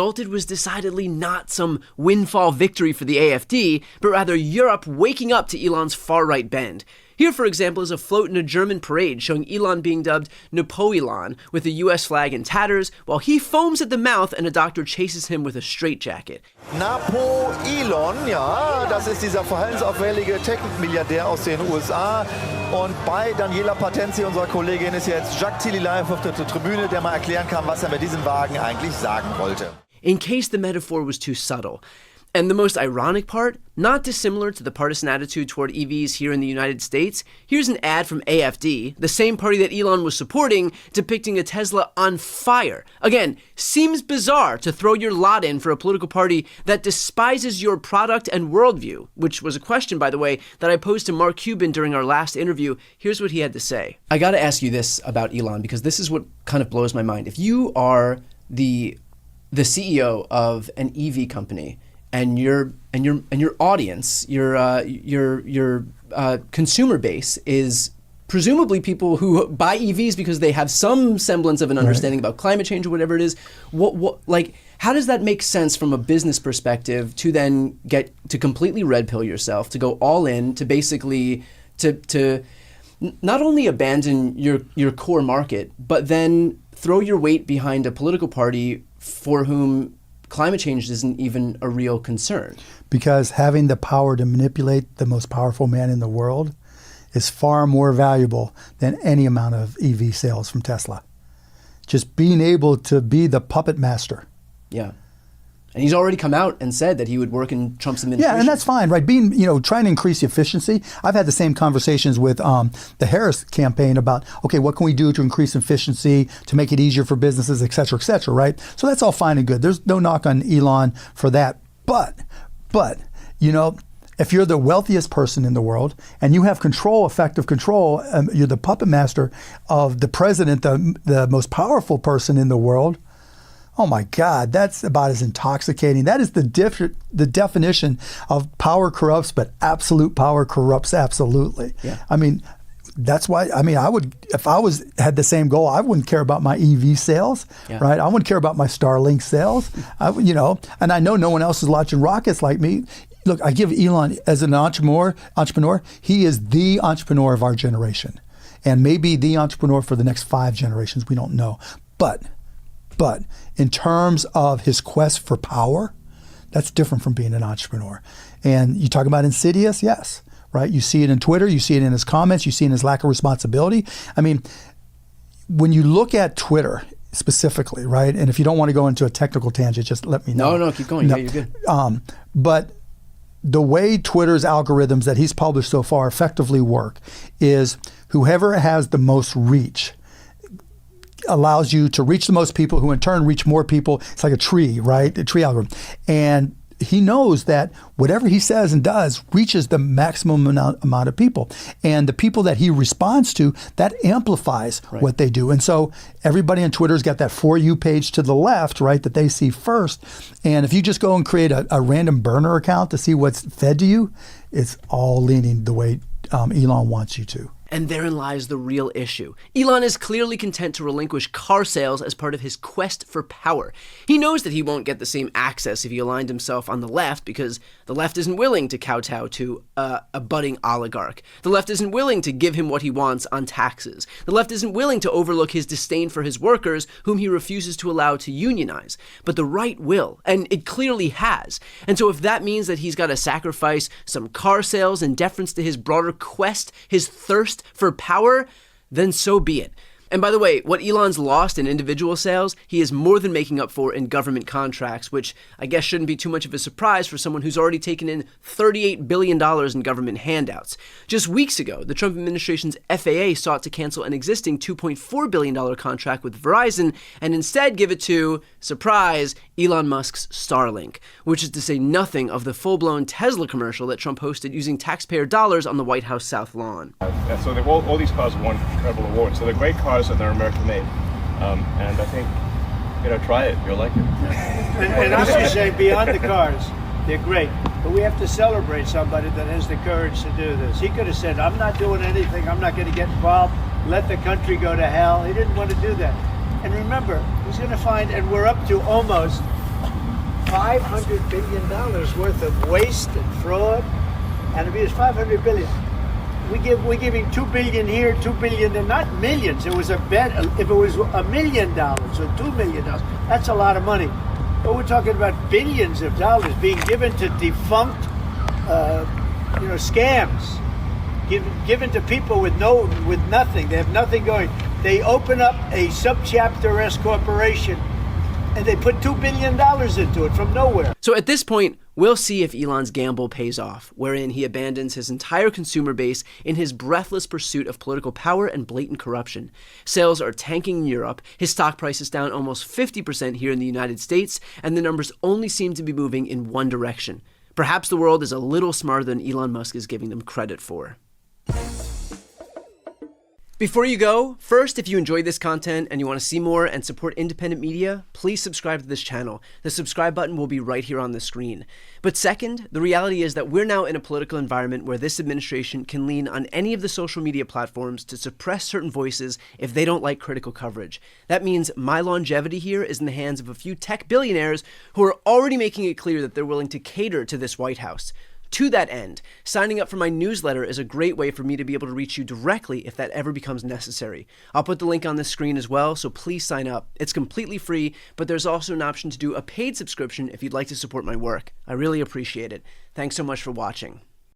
resulted was decidedly not some windfall victory for the AfD, but rather Europe waking up to Elon's far-right bend. Here, for example, is a float in a German parade showing Elon being dubbed Napo-Elon with the US flag in tatters, while he foams at the mouth and a doctor chases him with a straitjacket. Napo-Elon, ja, das ist dieser verhaltensauffällige Tech-Milliardär aus den USA. Und bei Daniela Patenzi, unserer Kollegin, ist jetzt Jacques Tilly live auf der Tribüne, der mal erklären kann, was mit diesem Wagen eigentlich sagen wollte. In case the metaphor was too subtle. And the most ironic part, not dissimilar to the partisan attitude toward EVs here in the United States, here's an ad from AfD, the same party that Elon was supporting, depicting a Tesla on fire. Again, seems bizarre to throw your lot in for a political party that despises your product and worldview, which was a question, by the way, that I posed to Mark Cuban during our last interview. Here's what he had to say. I gotta ask you this about Elon, because this is what kind of blows my mind. If you are the CEO of an EV company, and your audience, your consumer base is presumably people who buy EVs because they have some semblance of an understanding about climate change or whatever it is. Like, how does that make sense from a business perspective to then get to completely red pill yourself, to go all in, to basically to not only abandon your core market, but then throw your weight behind a political party for whom climate change isn't even a real concern? Because having the power to manipulate the most powerful man in the world is far more valuable than any amount of EV sales from Tesla. Just being able to be the puppet master. Yeah. And he's already come out and said that he would work in Trump's administration. Yeah, and that's fine, right? Being, trying to increase efficiency. I've had the same conversations with the Harris campaign about, okay, what can we do to increase efficiency, to make it easier for businesses, et cetera, right? So that's all fine and good. There's no knock on Elon for that. But, if you're the wealthiest person in the world and you have control, effective control, you're the puppet master of the president, the most powerful person in the world, oh my God, that's about as intoxicating. That is the definition of power corrupts, but absolute power corrupts absolutely. Yeah. I mean, that's why, I would, if I had the same goal, I wouldn't care about my EV sales, right? I wouldn't care about my Starlink sales, and I know no one else is launching rockets like me. Look, I give Elon, as an entrepreneur, he is the entrepreneur of our generation, and maybe the entrepreneur for the next 5 generations, we don't know. But in terms of his quest for power, that's different from being an entrepreneur. And you talk about insidious, yes, right? You see it in Twitter, you see it in his comments, you see it in his lack of responsibility. I mean, when you look at Twitter specifically, right? And if you don't want to go into a technical tangent, just let me know. No, keep going. No. Yeah, you're good. But the way Twitter's algorithms that he's published so far effectively work is whoever has the most reach allows you to reach the most people who in turn reach more people. It's like a tree, right? A tree algorithm. And he knows that whatever he says and does reaches the maximum amount of people. And the people that he responds to, that amplifies what they do. And so everybody on Twitter's got that For You page to the left, right, that they see first. And if you just go and create a random burner account to see what's fed to you, it's all leaning the way Elon wants you to. And therein lies the real issue. Elon is clearly content to relinquish car sales as part of his quest for power. He knows that he won't get the same access if he aligned himself on the left, because the left isn't willing to kowtow to a budding oligarch. The left isn't willing to give him what he wants on taxes. The left isn't willing to overlook his disdain for his workers, whom he refuses to allow to unionize. But the right will, and it clearly has. And so if that means that he's got to sacrifice some car sales in deference to his broader quest, his thirst for power, then so be it. And by the way, what Elon's lost in individual sales, he is more than making up for in government contracts, which I guess shouldn't be too much of a surprise for someone who's already taken in $38 billion in government handouts. Just weeks ago, the Trump administration's FAA sought to cancel an existing $2.4 billion contract with Verizon and instead give it to, surprise, Elon Musk's Starlink, which is to say nothing of the full-blown Tesla commercial that Trump hosted using taxpayer dollars on the White House South Lawn. So all these cars won incredible awards. So they're great cars and they're American made. And I think, try it. You'll like it. And I should say, beyond the cars, they're great. But we have to celebrate somebody that has the courage to do this. He could have said, I'm not doing anything. I'm not going to get involved. Let the country go to hell. He didn't want to do that. And remember, he's going to find, and we're up to almost $500 billion worth of waste and fraud and abuse. $500 billion. We're giving $2 billion here, $2 billion there, not millions. It was a bet. If it was $1 million or $2 million, that's a lot of money. But we're talking about billions of dollars being given to defunct, scams, given to people with nothing. They have nothing going. They open up a subchapter S corporation, and they put $2 billion into it from nowhere. So at this point, we'll see if Elon's gamble pays off, wherein he abandons his entire consumer base in his breathless pursuit of political power and blatant corruption. Sales are tanking in Europe, his stock price is down almost 50% here in the United States, and the numbers only seem to be moving in one direction. Perhaps the world is a little smarter than Elon Musk is giving them credit for. Before you go, first, if you enjoyed this content and you want to see more and support independent media, please subscribe to this channel. The subscribe button will be right here on the screen. But second, the reality is that we're now in a political environment where this administration can lean on any of the social media platforms to suppress certain voices if they don't like critical coverage. That means my longevity here is in the hands of a few tech billionaires who are already making it clear that they're willing to cater to this White House. To that end, signing up for my newsletter is a great way for me to be able to reach you directly if that ever becomes necessary. I'll put the link on the screen as well, so please sign up. It's completely free, but there's also an option to do a paid subscription if you'd like to support my work. I really appreciate it. Thanks so much for watching.